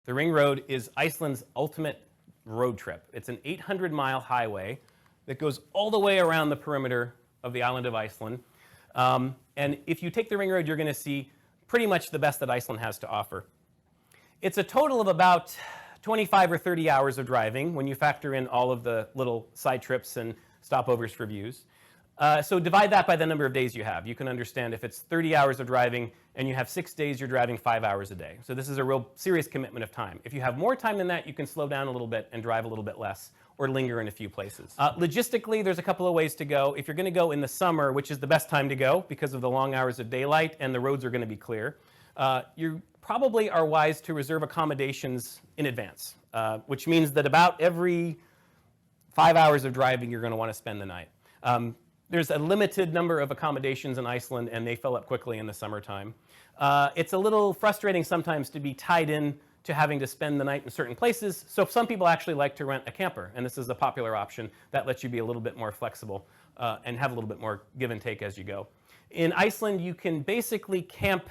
The Ring Road is Iceland's ultimate road trip. It's an 800-mile highway that goes all the way around the perimeter of the island of Iceland. And if you take the Ring Road, you're going to see pretty much the best that Iceland has to offer. It's a total of about 25 or 30 hours of driving when you factor in all of the little side trips and stopovers for views. So divide that by the number of days you have. You can understand if it's 30 hours of driving and you have 6 days, you're driving 5 hours a day. So this is a real serious commitment of time. If you have more time than that, you can slow down a little bit and drive a little bit less or linger in a few places. Logistically, there's a couple of ways to go. If you're going to go in the summer, which is the best time to go because of the long hours of daylight and the roads are going to be clear, you probably are wise to reserve accommodations in advance, which means that about every 5 hours of driving, you're going to want to spend the night. There's a limited number of accommodations in Iceland, and they fill up quickly in the summertime. It's a little frustrating sometimes to be tied in to having to spend the night in certain places, so some people actually like to rent a camper, and this is a popular option that lets you be a little bit more flexible and have a little bit more give and take as you go. In Iceland, you can basically camp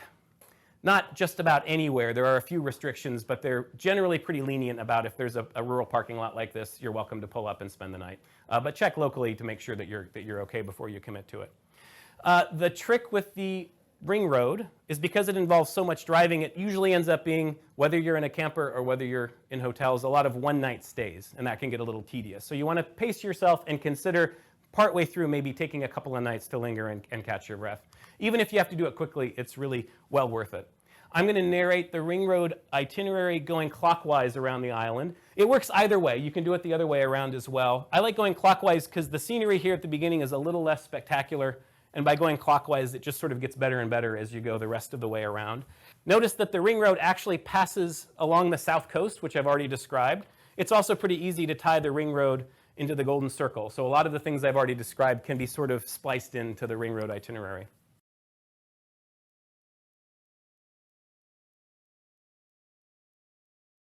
not just about anywhere. There are a few restrictions, but they're generally pretty lenient about if there's a rural parking lot like this, you're welcome to pull up and spend the night. But check locally to make sure that you're okay before you commit to it. The trick with the Ring Road is because it involves so much driving, it usually ends up being, whether you're in a camper or whether you're in hotels, a lot of one-night stays, and that can get a little tedious. So you want to pace yourself and consider partway through maybe taking a couple of nights to linger and catch your breath. Even if you have to do it quickly, it's really well worth it. I'm going to narrate the Ring Road itinerary going clockwise around the island. It works either way. You can do it the other way around as well. I like going clockwise because the scenery here at the beginning is a little less spectacular, and by going clockwise, it just sort of gets better and better as you go the rest of the way around. Notice that the Ring Road actually passes along the south coast, which I've already described. It's also pretty easy to tie the Ring Road into the Golden Circle, so a lot of the things I've already described can be sort of spliced into the Ring Road itinerary.